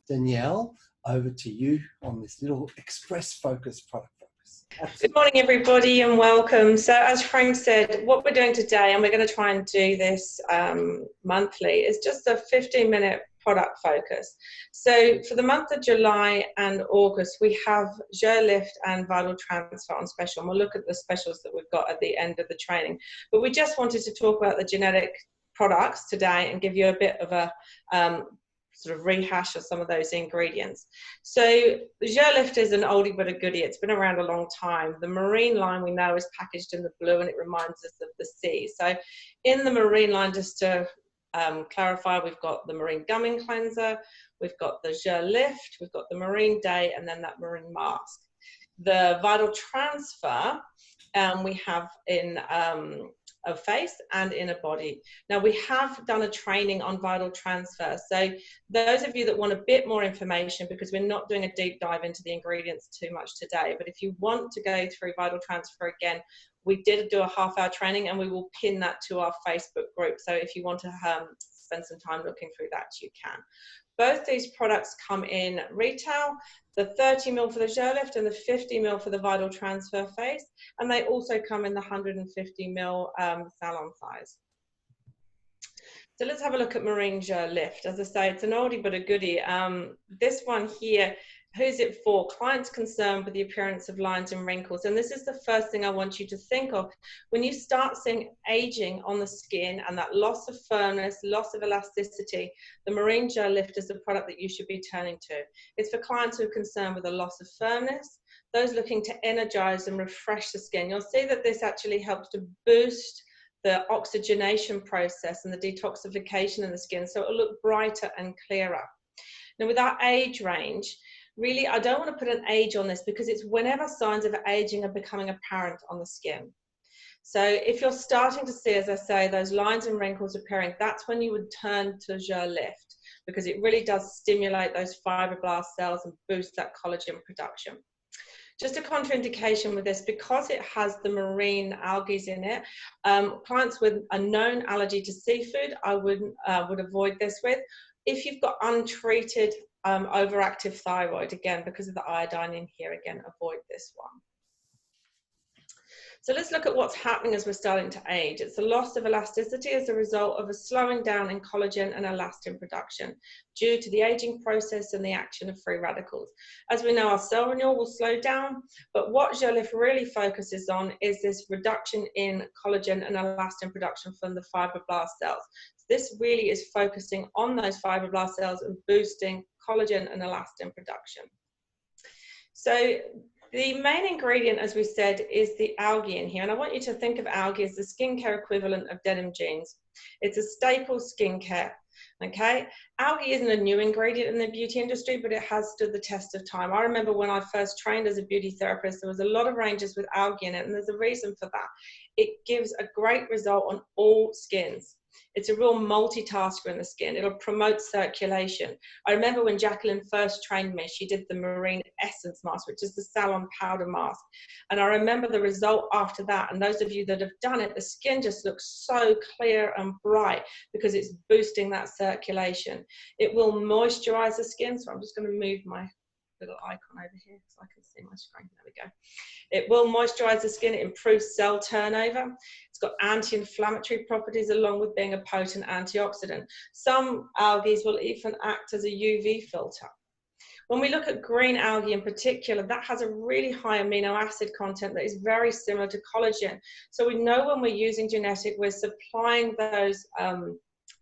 Danielle, over to you on this little express focus product focus. Good morning, everybody, and welcome. So as Frank said, what we're doing today, and we're going to try and do this monthly, is just a 15-minute product focus. So for the month of July and August, we have Ger Lift and Vital Transfer on special, and we'll look at the specials that we've got at the end of the training. But we just wanted to talk about the GERnétic products today and give you a bit of a sort of rehash of some of those ingredients. So the Ger Lift is an oldie but a goodie. It's been around a long time. The marine line we know is packaged in the blue, and it reminds us of the sea. So in the marine line, just to clarify, we've got the marine gumming cleanser, we've got the Ger Lift, we've got the marine day, and then that marine mask. The Vital Transfer we have in a face and in a body. Now we have done a training on Vital Transfer, so those of you that want a bit more information, because we're not doing a deep dive into the ingredients too much today, but if you want to go through Vital Transfer again, we did do a half-hour training and we will pin that to our Facebook group, so if you want to spend some time looking through that, you can. Both these products come in retail, the 30ml for the Ger Lift and the 50ml for the Vital Transfer face, and they also come in the 150ml salon size. So let's have a look at Marine Ger Lift. As I say, it's an oldie but a goodie. This one here, who's it for? Clients concerned with the appearance of lines and wrinkles. And this is the first thing I want you to think of. When you start seeing aging on the skin and that loss of firmness, loss of elasticity, the Marine Ger Lift is the product that you should be turning to. It's for clients who are concerned with a loss of firmness, those looking to energize and refresh the skin. You'll see that this actually helps to boost the oxygenation process and the detoxification in the skin, so it'll look brighter and clearer. Now with our age range, really, I don't want to put an age on this because it's whenever signs of aging are becoming apparent on the skin. So if you're starting to see, as I say, those lines and wrinkles appearing, that's when you would turn to Ger Lift, because it really does stimulate those fibroblast cells and boost that collagen production. Just a contraindication with this, because it has the marine algae in it, clients with a known allergy to seafood, I would avoid this with. If you've got untreated overactive thyroid, again, because of the iodine in here, again, avoid this one. So let's look at what's happening as we're starting to age. It's the loss of elasticity as a result of a slowing down in collagen and elastin production due to the aging process and the action of free radicals. As we know, our cell renewal will slow down, but what Ger Lift really focuses on is this reduction in collagen and elastin production from the fibroblast cells. This really is focusing on those fibroblast cells and boosting collagen and elastin production. So the main ingredient, as we said, is the algae in here. And I want you to think of algae as the skincare equivalent of denim jeans. It's a staple skincare, okay? Algae isn't a new ingredient in the beauty industry, but it has stood the test of time. I remember when I first trained as a beauty therapist, there was a lot of ranges with algae in it, and there's a reason for that. It gives a great result on all skins. It's a real multitasker in the skin. It'll promote circulation. I remember when Jacqueline first trained me, she did the Marine Essence mask, which is the salon powder mask. And I remember the result after that. And those of you that have done it, the skin just looks so clear and bright because it's boosting that circulation. It will moisturize the skin. So I'm just going to move my little icon over here so I can see my screen. There we go. It will moisturize the skin. It improves cell turnover. It's got anti-inflammatory properties along with being a potent antioxidant. Some algae will even act as a UV filter. When we look at green algae in particular, that has a really high amino acid content that is very similar to collagen. So we know when we're using GERnétic, we're supplying those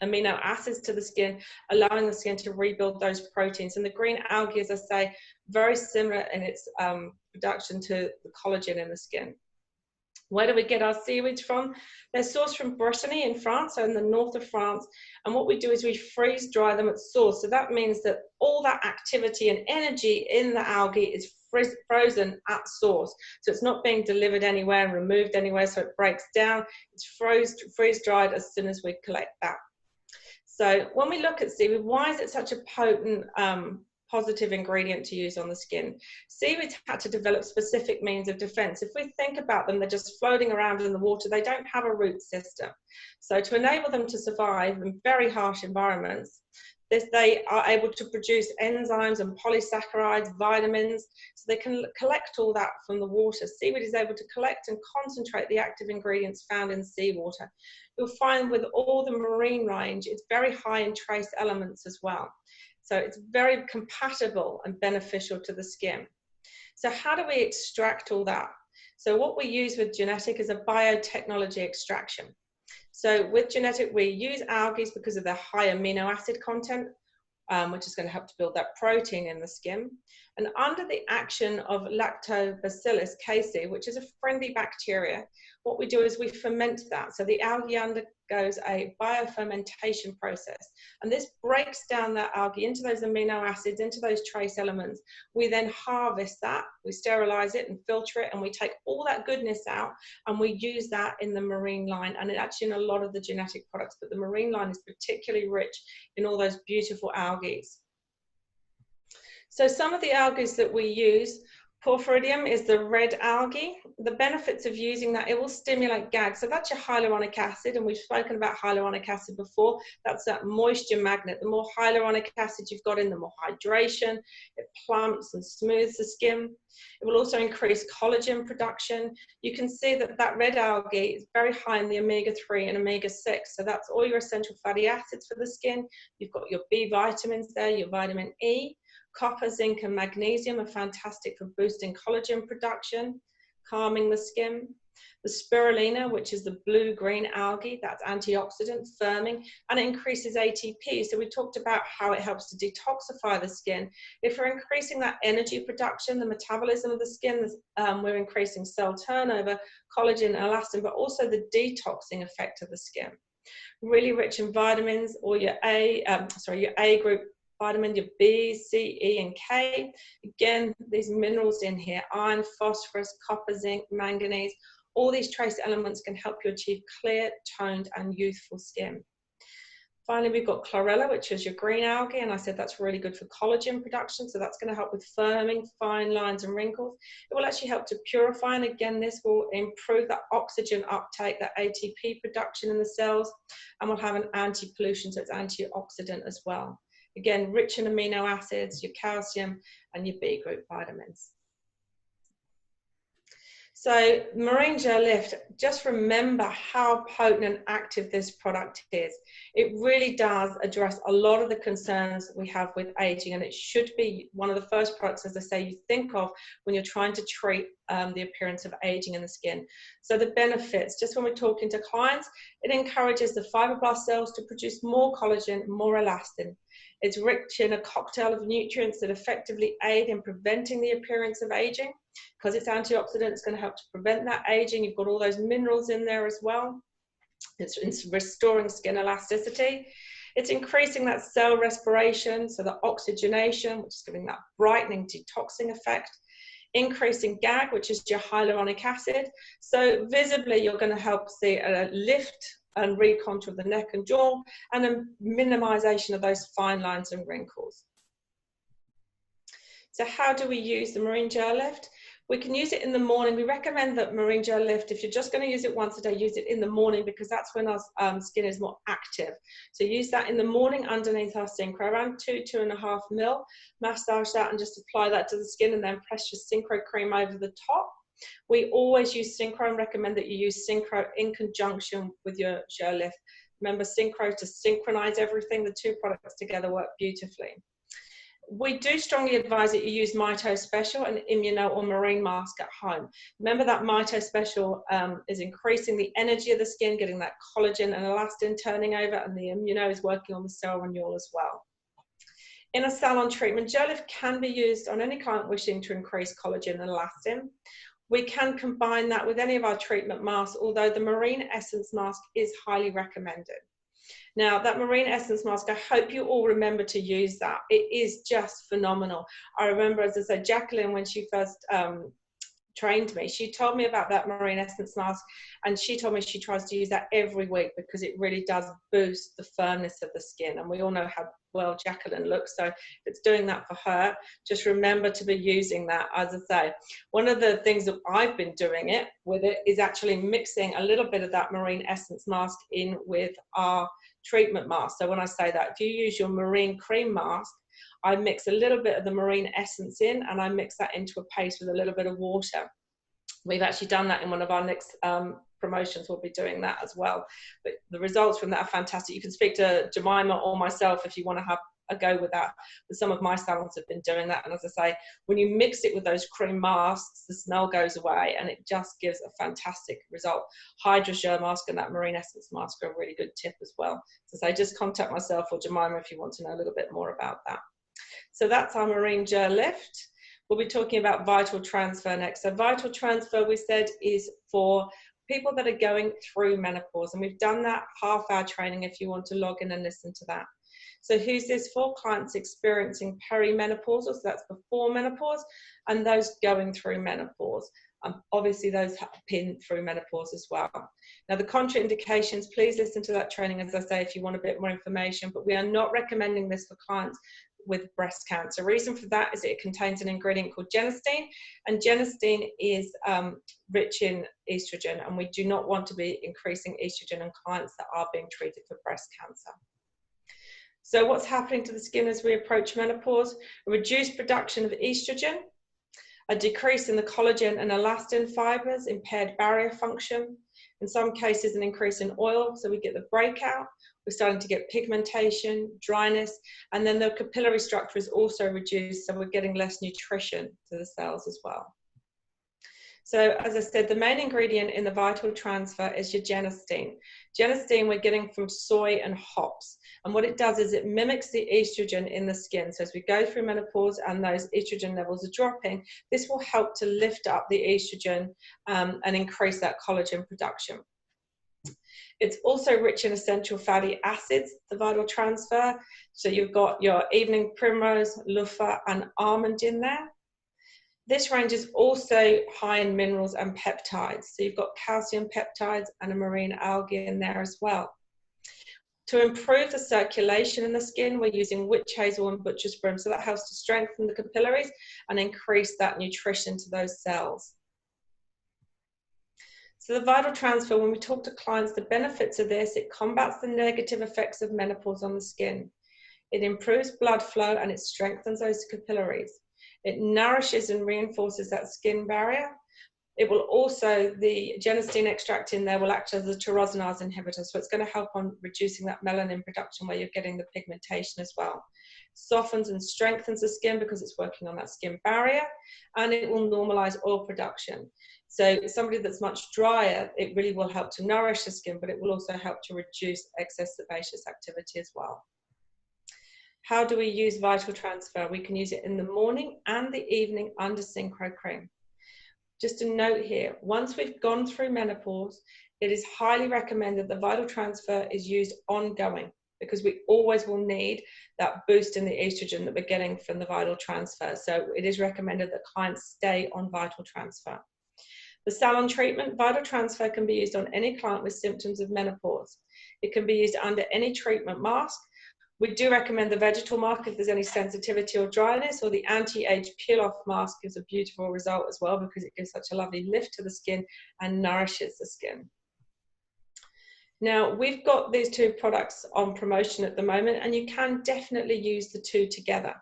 amino acids to the skin, allowing the skin to rebuild those proteins. And the green algae, as I say, very similar in its production to the collagen in the skin. Where do we get our seaweeds from? They're sourced from Brittany in France, so in the north of France. And what we do is we freeze dry them at source. So that means that all that activity and energy in the algae is frozen at source. So it's not being delivered anywhere and removed anywhere, so it breaks down. It's freeze dried as soon as we collect that. So when we look at seaweed, why is it such a potent positive ingredient to use on the skin. Seaweeds had to develop specific means of defense. If we think about them, they're just floating around in the water. They don't have a root system. So to enable them to survive in very harsh environments, they are able to produce enzymes and polysaccharides, vitamins, so they can collect all that from the water. Seaweed is able to collect and concentrate the active ingredients found in seawater. You'll find with all the marine range, it's very high in trace elements as well. So it's very compatible and beneficial to the skin. So how do we extract all that? So what we use with GERnétic is a biotechnology extraction. So with GERnétic, we use algae because of their high amino acid content, which is going to help to build that protein in the skin. And under the action of lactobacillus casei, which is a friendly bacteria, what we do is we ferment that. So the algae undergoes a biofermentation process. And this breaks down that algae into those amino acids, into those trace elements. We then harvest that, we sterilize it and filter it, and we take all that goodness out, and we use that in the marine line, and actually in a lot of the GERnétic products, but the marine line is particularly rich in all those beautiful algae. So some of the algae that we use, Porphyridium is the red algae. The benefits of using that, it will stimulate GAG. So that's your hyaluronic acid, and we've spoken about hyaluronic acid before. That's that moisture magnet. The more hyaluronic acid you've got in, the more hydration. It plumps and smooths the skin. It will also increase collagen production. You can see that that red algae is very high in the omega-3 and omega-6. So that's all your essential fatty acids for the skin. You've got your B vitamins there, your vitamin E. Copper, zinc, and magnesium are fantastic for boosting collagen production, calming the skin. The spirulina, which is the blue-green algae, that's antioxidant, firming, and it increases ATP. So we talked about how it helps to detoxify the skin. If we're increasing that energy production, the metabolism of the skin, we're increasing cell turnover, collagen, elastin, but also the detoxing effect of the skin. Really rich in vitamins, or your A group vitamin, your B, C, E, and K. Again, these minerals in here, iron, phosphorus, copper, zinc, manganese, all these trace elements can help you achieve clear, toned, and youthful skin. Finally, we've got Chlorella, which is your green algae, and I said that's really good for collagen production, so that's going to help with firming, fine lines, and wrinkles. It will actually help to purify, and again, this will improve that oxygen uptake, that ATP production in the cells, and will have an anti-pollution, so it's antioxidant as well. Again, rich in amino acids, your calcium, and your B group vitamins. So Moringa Ger Lift, just remember how potent and active this product is. It really does address a lot of the concerns we have with aging, and it should be one of the first products, as I say, you think of when you're trying to treat the appearance of aging in the skin. So the benefits, just when we're talking to clients, it encourages the fibroblast cells to produce more collagen, more elastin. It's rich in a cocktail of nutrients that effectively aid in preventing the appearance of aging. Because it's antioxidant, it's going to help to prevent that aging. You've got all those minerals in there as well. It's restoring skin elasticity. It's increasing that cell respiration, so the oxygenation, which is giving that brightening, detoxing effect. Increasing GAG, which is your hyaluronic acid. So visibly, you're going to help see a lift and recontour of the neck and jaw, and a minimization of those fine lines and wrinkles. So how do we use the Moringa Ger Lift? We can use it in the morning. We recommend that Moringa Ger Lift, if you're just going to use it once a day, use it in the morning, because that's when our skin is more active. So use that in the morning underneath our synchro, around 2–2.5 mil. Massage that and just apply that to the skin, and then press your synchro cream over the top. We always use synchro and recommend that you use synchro in conjunction with your Ger Lift. Remember, synchro to synchronize everything. The two products together work beautifully. We do strongly advise that you use Mito Special and Immuno or Marine Mask at home. Remember that Mito Special is increasing the energy of the skin, getting that collagen and elastin turning over, and the Immuno is working on the cell renewal as well. In a salon treatment, Ger Lift can be used on any client wishing to increase collagen and elastin. We can combine that with any of our treatment masks, although the Marine Essence Mask is highly recommended. Now, that Marine Essence Mask, I hope you all remember to use that. It is just phenomenal. I remember, as I said, Jacqueline, when she first trained me, she told me about that marine essence mask, and she told me she tries to use that every week because it really does boost the firmness of the skin. And we all know how well Jacqueline looks, so if it's doing that for her, just remember to be using that. As I say, one of the things that I've been doing it with it is actually mixing a little bit of that marine essence mask in with our treatment mask. So when I say that, if you use your marine cream mask, I mix a little bit of the marine essence in, and I mix that into a paste with a little bit of water. We've actually done that in one of our next promotions. We'll be doing that as well. But the results from that are fantastic. You can speak to Jemima or myself if you want to have a go with that. But some of my salons have been doing that. And as I say, when you mix it with those cream masks, the smell goes away and it just gives a fantastic result. Hydra Ger mask and that marine essence mask are a really good tip as well. So say just contact myself or Jemima if you want to know a little bit more about that. So that's our marine Ger Lift. We'll be talking about vital transfer next. So vital transfer, we said, is for people that are going through menopause, and we've done that half-hour training if you want to log in and listen to that. So who's this for? Clients experiencing perimenopausal, so that's before menopause, and those going through menopause. Obviously those have been through menopause as well. Now the contraindications, please listen to that training, as I say, if you want a bit more information, but we are not recommending this for clients with breast cancer. Reason for that is it contains an ingredient called genistein, and genistein is rich in estrogen, and we do not want to be increasing estrogen in clients that are being treated for breast cancer. So what's happening to the skin as we approach menopause? A reduced production of estrogen, a decrease in the collagen and elastin fibers, impaired barrier function, in some cases an increase in oil, so we get the breakout. We're starting to get pigmentation, dryness, and then the capillary structure is also reduced, so we're getting less nutrition to the cells as well. So as I said, the main ingredient in the vital transfer is your genistein. Genistein we're getting from soy and hops, and what it does is it mimics the estrogen in the skin. So as we go through menopause and those estrogen levels are dropping, this will help to lift up the estrogen and increase that collagen production. It's also rich in essential fatty acids, the vital transfer. So you've got your evening primrose, loofah, and almond in there. This range is also high in minerals and peptides. So you've got calcium peptides and a marine algae in there as well. To improve the circulation in the skin, we're using witch hazel and butcher's broom. So that helps to strengthen the capillaries and increase that nutrition to those cells. So the vital transfer, when we talk to clients, the benefits of this, it combats the negative effects of menopause on the skin. It improves blood flow and it strengthens those capillaries. It nourishes and reinforces that skin barrier. It will also, the genistein extract in there will act as a tyrosinase inhibitor, so it's going to help on reducing that melanin production where you're getting the pigmentation as well. Softens and strengthens the skin because it's working on that skin barrier, and it will normalize oil production. So somebody that's much drier, it really will help to nourish the skin, but it will also help to reduce excess sebaceous activity as well. How do we use vital transfer? We can use it in the morning and the evening under synchro cream. Just a note here, once we've gone through menopause, it is highly recommended that vital transfer is used ongoing, because we always will need that boost in the estrogen that we're getting from the vital transfer. So it is recommended that clients stay on vital transfer. The salon treatment, vital transfer can be used on any client with symptoms of menopause. It can be used under any treatment mask. We do recommend the vegetal mask if there's any sensitivity or dryness, or the anti-age peel-off mask gives a beautiful result as well because it gives such a lovely lift to the skin and nourishes the skin. Now, we've got these two products on promotion at the moment, and you can definitely use the two together.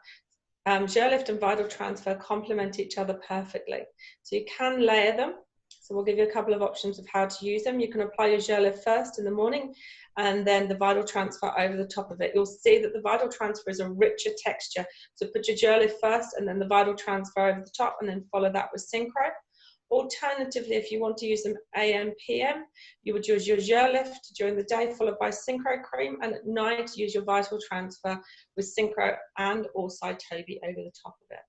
Ger Lift and Vital Transfer complement each other perfectly. So you can layer them. So we'll give you a couple of options of how to use them. You can apply your Ger Lift first in the morning and then the Vital Transfer over the top of it. You'll see that the Vital Transfer is a richer texture. So put your Ger Lift first and then the Vital Transfer over the top, and then follow that with Synchro. Alternatively, if you want to use them AM, PM, you would use your Ger Lift during the day, followed by Synchro Cream, and at night use your Vital Transfer with Synchro and or Cytobi over the top of it.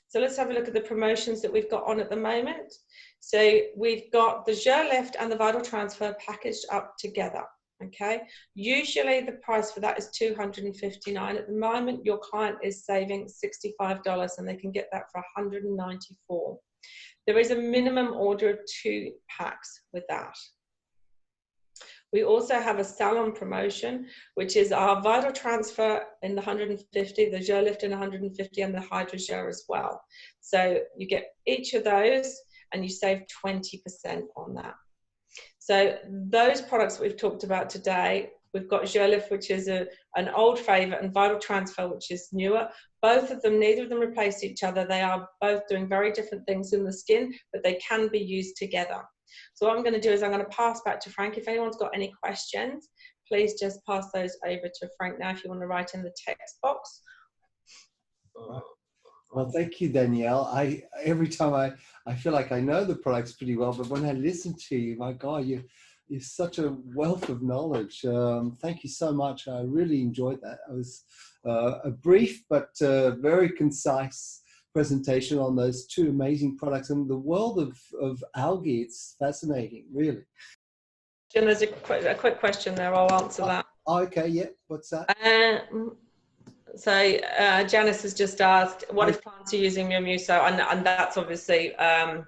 So let's have a look at the promotions that we've got on at the moment. So we've got the Ger Lift and the Vital Transfer packaged up together. Okay, usually the price for that is $259. At the moment, your client is saving $65 and they can get that for $194. There is a minimum order of 2 packs with that. We also have a salon promotion, which is our Vital Transfer in the 150, the Ger Lift in 150, and the Hydro Ger as well. So you get each of those and you save 20% on that. So those products we've talked about today, we've got Ger Lift, which is an old favourite, and Vital Transfer, which is newer. Both of them, neither of them replace each other. They are both doing very different things in the skin, but they can be used together. So what I'm going to do is I'm going to pass back to Frank. If anyone's got any questions, please just pass those over to Frank now if you want to write in the text box. Well, thank you, Danielle. Every time I feel like I know the products pretty well, but when I listen to you, my God, you're such a wealth of knowledge. Thank you so much. I really enjoyed that. It was a brief but very concise presentation on those 2 amazing products and the world of algae. It's fascinating, really. And there's a quick question there. I'll answer that. Okay, yeah. What's that? So Janice has just asked, what if plants are using Miomuso? And that's obviously a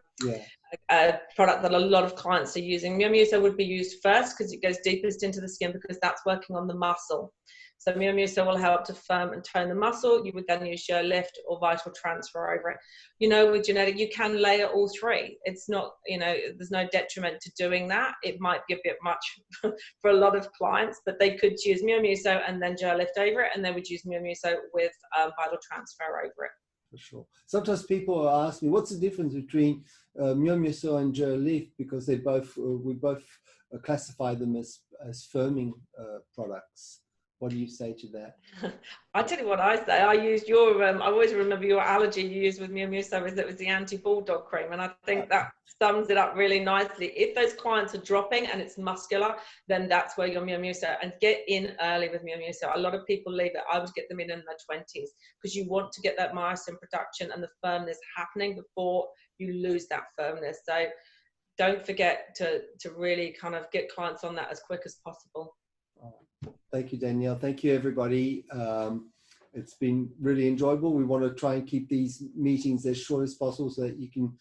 product that a lot of clients are using. Miomuso would be used first because it goes deepest into the skin, because that's working on the muscle. So Miomuso will help to firm and tone the muscle. You would then use Ger Lift or Vital Transfer over it. You know, with GERnétic, you can layer all 3. It's not, you know, there's no detriment to doing that. It might be a bit much for a lot of clients, but they could use Miomuso and then Ger Lift over it, and they would use Miomuso with Vital Transfer over it. For sure. Sometimes people ask me, what's the difference between Miomuso and Ger Lift? Because they both, we both classify them as firming products. What do you say to that? I tell you what I say. I used your, I always remember your allergy you used with Miomuso, it was the anti-bulldog cream. And I think that sums it up really nicely. If those clients are dropping and it's muscular, then that's where your Miomuso, and get in early with Miomuso. A lot of people leave it. I would get them in their 20s because you want to get that myosin production and the firmness happening before you lose that firmness. So don't forget to really kind of get clients on that as quick as possible. Thank you, Danielle. Thank you, everybody. It's been really enjoyable. We want to try and keep these meetings as short as possible so that you can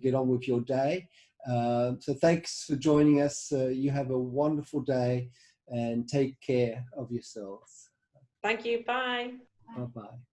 get on with your day. So thanks for joining us. You have a wonderful day and take care of yourselves. Thank you. Bye. Bye-bye.